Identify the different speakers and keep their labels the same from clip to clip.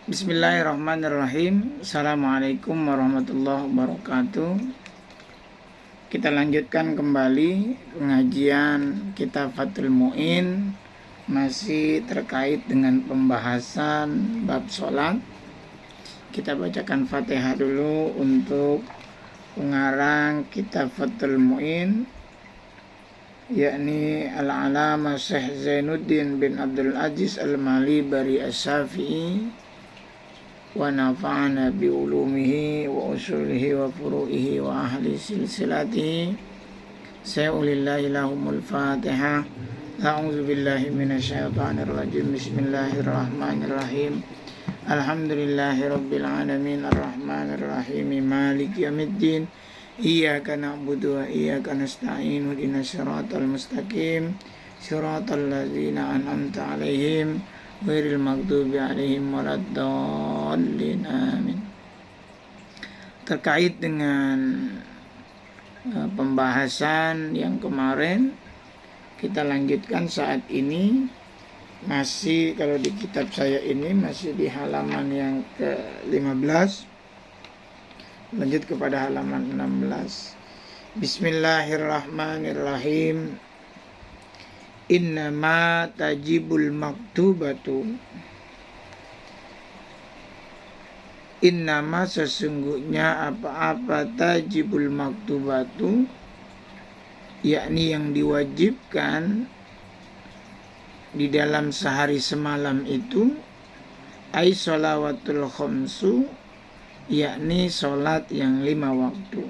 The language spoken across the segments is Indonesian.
Speaker 1: Bismillahirrahmanirrahim. Assalamualaikum warahmatullahi wabarakatuh. Kita lanjutkan kembali pengajian Kitab Fathul Mu'in, masih terkait dengan pembahasan bab sholat. Kita bacakan Fatihah dulu untuk pengarang Kitab Fathul Mu'in, yakni Al-Alama Syekh Zainuddin bin Abdul Aziz Al-Malibari As-Syafi'i, wa nafa'ana bi ulumihi wa usulihi wa furu'ihi wa ahli silsilatihi. Sa'ulillahi lahumul fatihah. A'udzu billahi minasyaitonir rajim. Bismillahirrahmanirrahim. Alhamdulillahi rabbil alamin arrahmanir rahim maliki yaumiddin. Iyyaka na'budu wa iyyaka nasta'in. Ihdinas siratal mustaqim. Siratal ladzina an'amta 'alaihim ghairil maghdubi 'alaihim waladdallin. Amin. Terkait dengan pembahasan yang kemarin, kita lanjutkan saat ini. Masih kalau di kitab saya ini masih di halaman yang ke-15. Lanjut kepada halaman 16. Bismillahirrahmanirrahim. Innama tajibul maktubatu. Innama sesungguhnya apa-apa tajibul maktubatu, yakni yang diwajibkan di dalam sehari semalam itu, ai sholawatul khamsu, yakni sholat yang 5 waktu,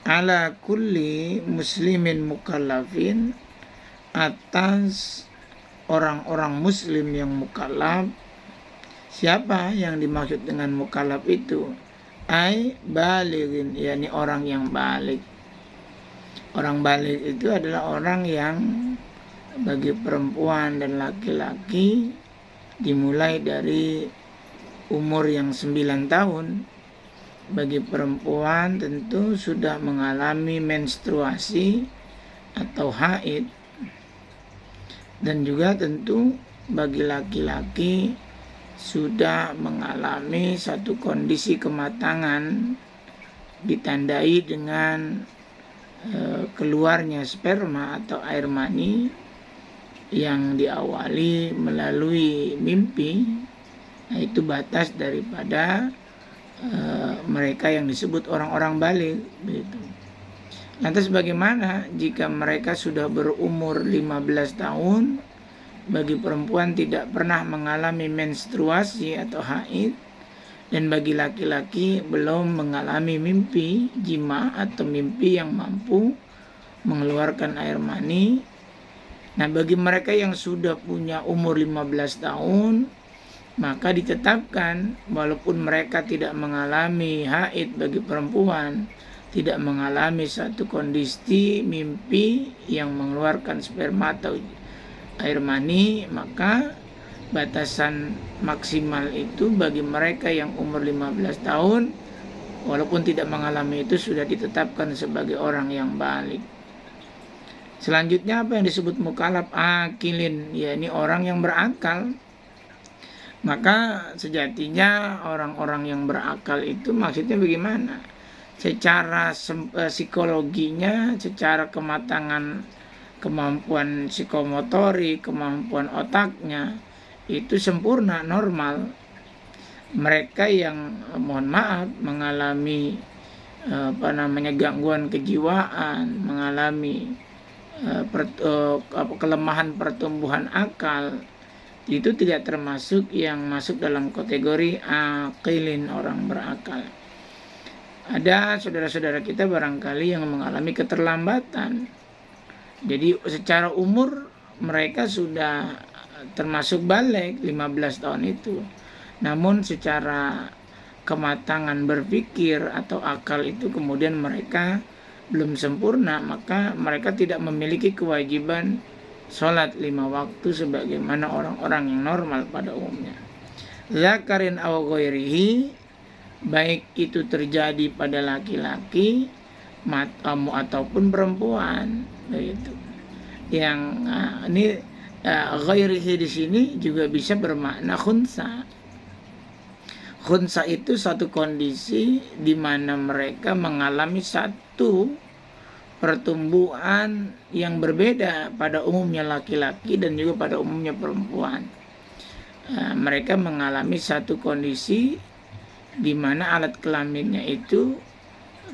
Speaker 1: ala kulli muslimin mukallafin, atas orang-orang muslim yang mukallaf. Siapa yang dimaksud dengan mukallaf itu? Ai balighin, yakni orang yang balik. Orang balik itu adalah orang yang bagi perempuan dan laki-laki dimulai dari umur yang 9 tahun. Bagi perempuan tentu sudah mengalami menstruasi atau haid. Dan juga tentu bagi laki-laki sudah mengalami satu kondisi kematangan ditandai dengan keluarnya sperma atau air mani yang diawali melalui mimpi. Nah, itu batas daripada mereka yang disebut orang-orang balik, begitu. Lantas bagaimana jika mereka sudah berumur 15 tahun, bagi perempuan tidak pernah mengalami menstruasi atau haid, dan bagi laki-laki belum mengalami mimpi jima atau mimpi yang mampu mengeluarkan air mani. Nah, bagi mereka yang sudah punya umur 15 tahun, maka ditetapkan walaupun mereka tidak mengalami haid bagi perempuan, tidak mengalami satu kondisi mimpi yang mengeluarkan sperma atau air mani, maka batasan maksimal itu bagi mereka yang umur 15 tahun walaupun tidak mengalami itu sudah ditetapkan sebagai orang yang balik. Selanjutnya apa yang disebut mukallaf? Akilin, yakni orang yang berakal. Maka sejatinya orang-orang yang berakal itu maksudnya bagaimana? Secara psikologinya, secara kematangan kemampuan psikomotorik, kemampuan otaknya itu sempurna, normal. Mereka yang mohon maaf mengalami gangguan kejiwaan, mengalami kelemahan pertumbuhan akal, itu tidak termasuk yang masuk dalam kategori aqilin, orang berakal. Ada saudara-saudara kita barangkali yang mengalami keterlambatan. Jadi secara umur mereka sudah termasuk balik 15 tahun itu. Namun secara kematangan berpikir atau akal itu kemudian mereka belum sempurna, maka mereka tidak memiliki kewajiban sholat 5 waktu sebagaimana orang-orang yang normal pada umumnya. Zakarin aw ghairihi, baik itu terjadi pada laki-laki ataupun perempuan, begitu. Yang ini ghairihi di sini juga bisa bermakna khunsa, khunsa itu satu kondisi di mana mereka mengalami satu pertumbuhan yang berbeda pada umumnya laki-laki dan juga pada umumnya perempuan. Mereka mengalami satu kondisi di mana alat kelaminnya itu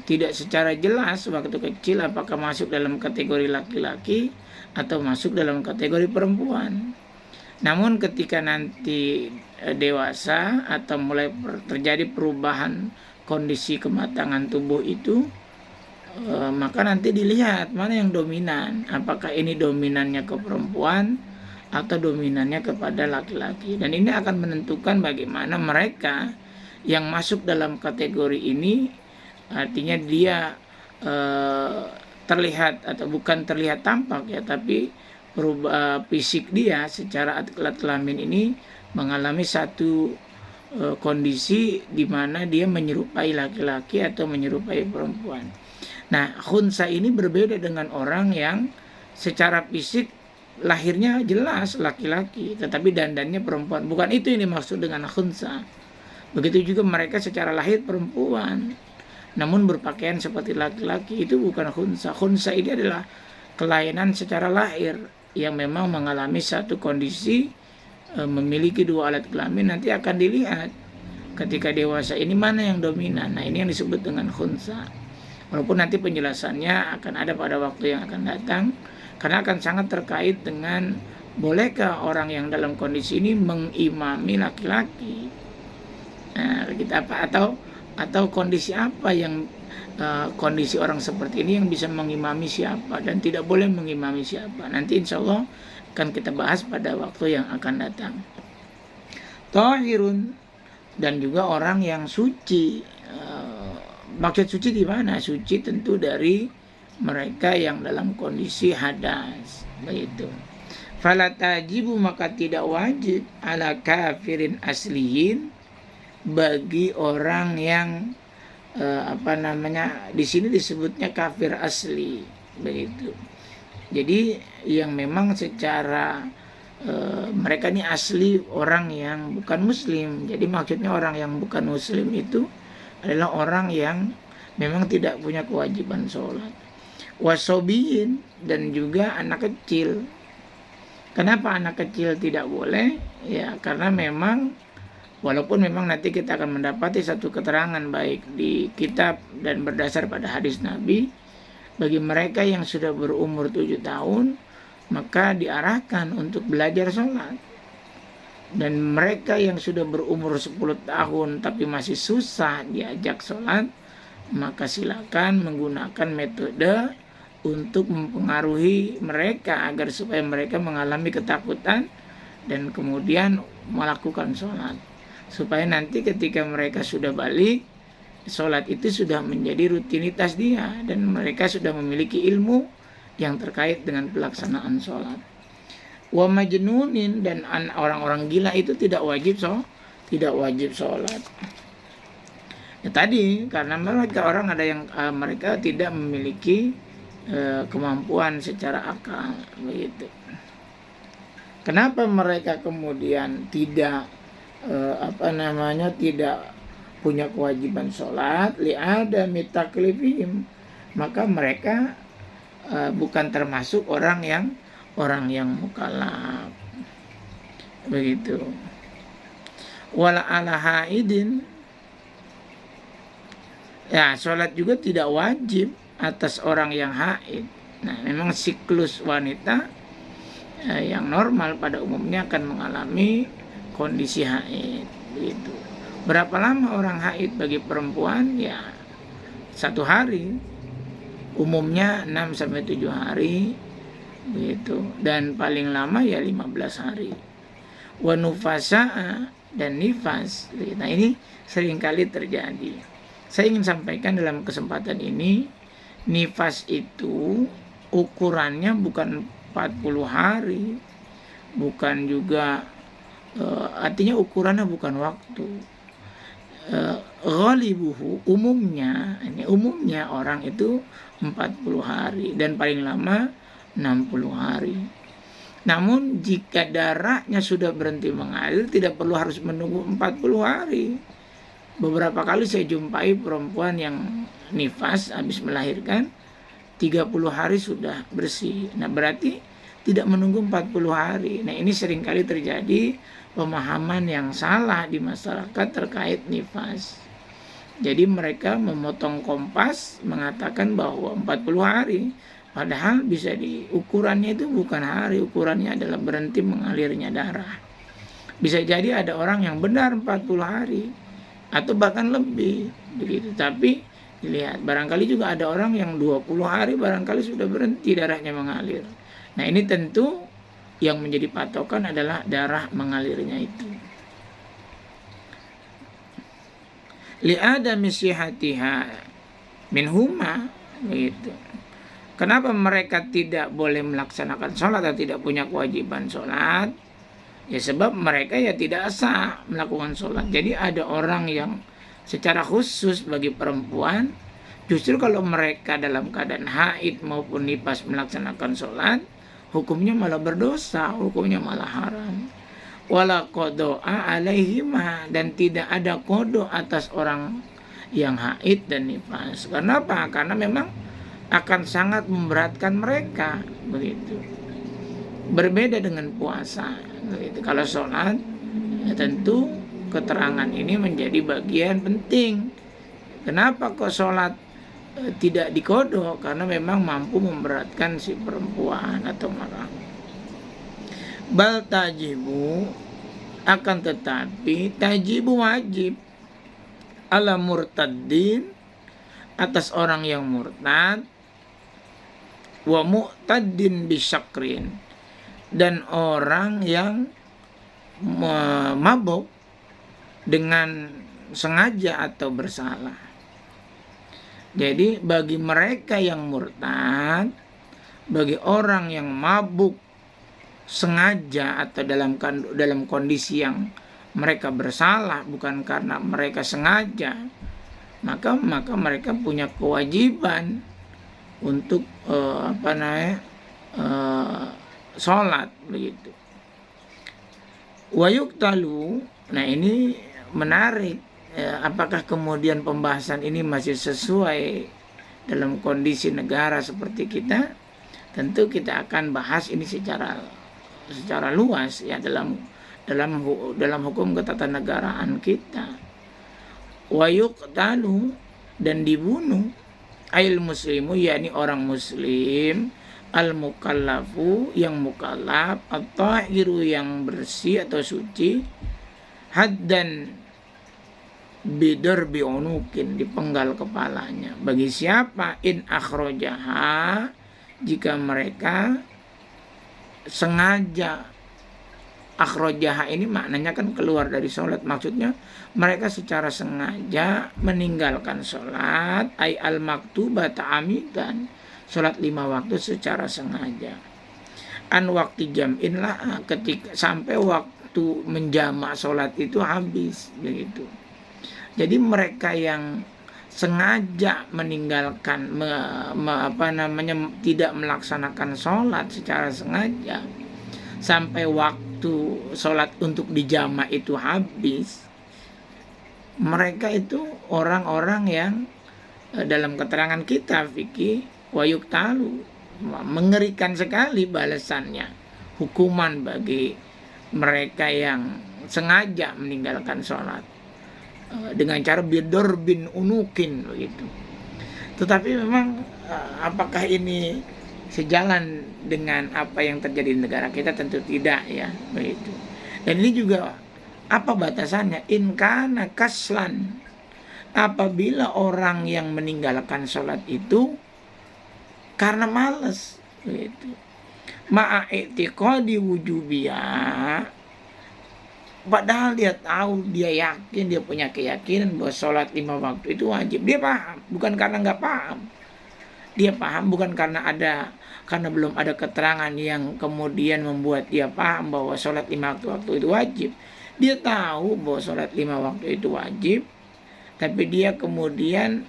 Speaker 1: tidak secara jelas waktu kecil apakah masuk dalam kategori laki-laki atau masuk dalam kategori perempuan. Namun ketika nanti dewasa atau mulai terjadi perubahan kondisi kematangan tubuh itu, maka nanti dilihat mana yang dominan, apakah ini dominannya ke perempuan atau dominannya kepada laki-laki. Dan ini akan menentukan bagaimana mereka yang masuk dalam kategori ini, artinya dia terlihat atau bukan terlihat tampak ya, tapi fisik dia secara alat kelamin ini mengalami satu kondisi di mana dia menyerupai laki-laki atau menyerupai perempuan. Nah, khunsa ini berbeda dengan orang yang secara fisik lahirnya jelas laki-laki, tetapi dandannya perempuan. Bukan itu yang dimaksud dengan khunsa. Begitu juga mereka secara lahir perempuan, namun berpakaian seperti laki-laki, itu bukan khunsa. Khunsa ini adalah kelainan secara lahir yang memang mengalami satu kondisi memiliki dua alat kelamin. Nanti akan dilihat ketika dewasa ini mana yang dominan. Nah, ini yang disebut dengan khunsa. Walaupun nanti penjelasannya akan ada pada waktu yang akan datang, karena akan sangat terkait dengan bolehkah orang yang dalam kondisi ini mengimami laki-laki. Nah, kita apa atau kondisi apa yang kondisi orang seperti ini yang bisa mengimami siapa dan tidak boleh mengimami siapa. Nanti insya Allah akan kita bahas pada waktu yang akan datang. Thahirun, dan juga orang yang suci. Maksud suci di mana? Suci tentu dari mereka yang dalam kondisi hadas, begitu. Fala tajibu, maka tidak wajib ala kafirin asliyin, bagi orang yang di sini disebutnya kafir asli, begitu. Jadi yang memang secara mereka ini asli orang yang bukan muslim. Jadi maksudnya orang yang bukan muslim itu adalah orang yang memang tidak punya kewajiban sholat. Wasobiyin, dan juga anak kecil. Kenapa anak kecil tidak boleh? Ya karena memang walaupun memang nanti kita akan mendapati satu keterangan baik di kitab dan berdasar pada hadis Nabi, bagi mereka yang sudah berumur 7 tahun maka diarahkan untuk belajar sholat. Dan mereka yang sudah berumur 10 tahun tapi masih susah diajak sholat, maka silakan menggunakan metode untuk mempengaruhi mereka agar supaya mereka mengalami ketakutan dan kemudian melakukan sholat. Supaya nanti ketika mereka sudah balik, sholat itu sudah menjadi rutinitas dia dan mereka sudah memiliki ilmu yang terkait dengan pelaksanaan sholat. Wa majnunin, dan orang-orang gila itu tidak wajib sholat. Ya tadi karena mereka orang ada yang mereka tidak memiliki kemampuan secara akal, begitu. Kenapa mereka kemudian tidak tidak punya kewajiban sholat? Li'adami taklifihim, maka mereka bukan termasuk orang yang mukallaf, begitu. Wala ala haidin, ya sholat juga tidak wajib atas orang yang haid. Nah memang siklus wanita yang normal pada umumnya akan mengalami kondisi haid, begitu. Berapa lama orang haid bagi perempuan? Ya 1 hari, umumnya 6-7 hari, begitu. Dan paling lama ya 15 hari. Wa nufasa'a, dan nifas. Nah ini seringkali terjadi. Saya ingin sampaikan dalam kesempatan ini, nifas itu ukurannya bukan 40 hari, bukan juga artinya ukurannya bukan waktu. Ghalibuhu, umumnya orang itu 40 hari dan paling lama 60 hari. Namun jika darahnya sudah berhenti mengalir, tidak perlu harus menunggu 40 hari. Beberapa kali saya jumpai perempuan yang nifas habis melahirkan 30 hari sudah bersih. Nah, berarti tidak menunggu 40 hari. Nah, ini seringkali terjadi pemahaman yang salah di masyarakat terkait nifas. Jadi mereka memotong kompas mengatakan bahwa 40 hari. Padahal bisa ukurannya itu bukan hari, ukurannya adalah berhenti mengalirnya darah. Bisa jadi ada orang yang benar 40 hari atau bahkan lebih begitu. Tapi dilihat, barangkali juga ada orang yang 20 hari barangkali sudah berhenti darahnya mengalir. Nah, ini tentu yang menjadi patokan adalah darah mengalirnya itu. Li'adami sihatiha minhuma, begitu. Kenapa mereka tidak boleh melaksanakan sholat atau tidak punya kewajiban sholat? Ya sebab mereka ya tidak sah melakukan sholat. Jadi ada orang yang secara khusus bagi perempuan, justru kalau mereka dalam keadaan haid maupun nifas melaksanakan sholat, hukumnya malah berdosa, hukumnya malah haram. Wala qado'a alaihima, dan tidak ada kodo atas orang yang haid dan nifas. Karena apa? Karena memang akan sangat memberatkan mereka, begitu. Berbeda dengan puasa, begitu. Kalau sholat, ya tentu keterangan ini menjadi bagian penting. Kenapa kok sholat tidak dikodok? Karena memang mampu memberatkan si perempuan atau marah. Bal tajibu, akan tetapi tajibu wajib ala murtaddin, atas orang yang murtad, wa mu'taddin bisyakrin, dan orang yang mabuk dengan sengaja atau bersalah. Jadi bagi mereka yang murtad, bagi orang yang mabuk sengaja atau dalam kondisi yang mereka bersalah bukan karena mereka sengaja, maka mereka punya kewajiban untuk sholat, begitu. Wayuktalu, nah ini menarik. Apakah kemudian pembahasan ini masih sesuai dalam kondisi negara seperti kita? Tentu kita akan bahas ini secara luas ya dalam hukum ketatanegaraan kita. Wayuktalu, dan dibunuh ail muslimu, yakni orang muslim, al mukallafu, yang mukallaf, at-tahiru, yang bersih atau suci, haddan bidarbi unukin, dipenggal kepalanya. Bagi siapa? In akhrojaha, jika mereka sengaja. Akhrojaha ini maknanya kan keluar dari sholat, maksudnya mereka secara sengaja meninggalkan sholat, ay al maktubah ta'amidan, sholat 5 waktu secara sengaja. An waktu jam'in lah, ketika sampai waktu menjamak sholat itu habis, begitu. Jadi mereka yang sengaja meninggalkan tidak melaksanakan sholat secara sengaja sampai waktu sholat untuk dijamak itu habis, mereka itu orang-orang yang dalam keterangan kita fikih wayuktalu, mengerikan sekali balasannya, hukuman bagi mereka yang sengaja meninggalkan sholat dengan cara bin unukin, begitu. Tetapi memang apakah ini sejalan dengan apa yang terjadi di negara kita? Tentu tidak ya, begitu. Dan ini juga apa batasannya? In kana kaslan, apabila orang yang meninggalkan sholat itu karena malas, begitu. Ma'a i'tiqadi wujubiyah, padahal dia tahu, dia yakin, dia punya keyakinan bahwa sholat 5 waktu itu wajib. Dia paham, bukan karena nggak paham. Dia paham bukan karena belum ada keterangan yang kemudian membuat dia paham bahwa sholat 5 waktu itu wajib. Dia tahu bahwa sholat 5 waktu itu wajib, tapi dia kemudian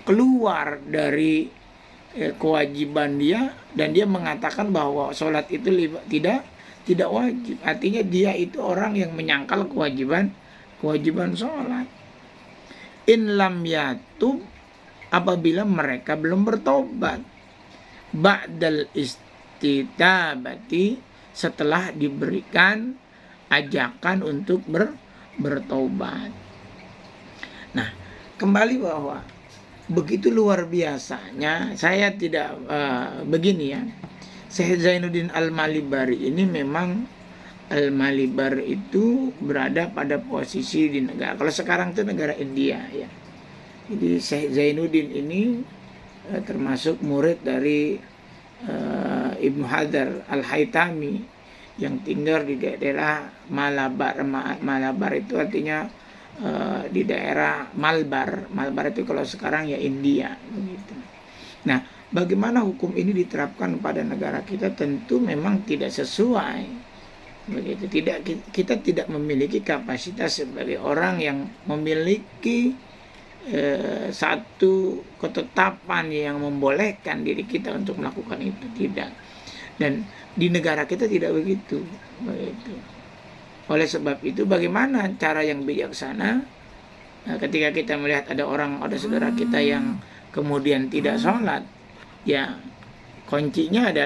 Speaker 1: keluar dari kewajiban dia, dan dia mengatakan bahwa sholat itu tidak wajib. Artinya dia itu orang yang menyangkal kewajiban sholat. In lam yatub, apabila mereka belum bertobat, ba'dal istitabati, setelah diberikan ajakan untuk bertobat. Nah, kembali bahwa begitu luar biasanya, saya tidak begini ya. Syekh Zainuddin Al-Malibari ini memang Al-Malibar itu berada pada posisi di negara, kalau sekarang itu negara India ya. Jadi Syekh Zainuddin ini termasuk murid dari Ibnu Hajar Al-Haytami yang tinggal di daerah Malabar. Malabar itu artinya di daerah Malbar. Malbar itu kalau sekarang ya India begitu. Nah, bagaimana hukum ini diterapkan pada negara kita tentu memang tidak sesuai. Begitu, kita tidak memiliki kapasitas sebagai orang yang memiliki satu ketetapan yang membolehkan diri kita untuk melakukan itu, tidak. Dan di negara kita tidak begitu. Oleh sebab itu, bagaimana cara yang bijaksana ketika kita melihat ada saudara kita yang kemudian tidak sholat, ya kuncinya adalah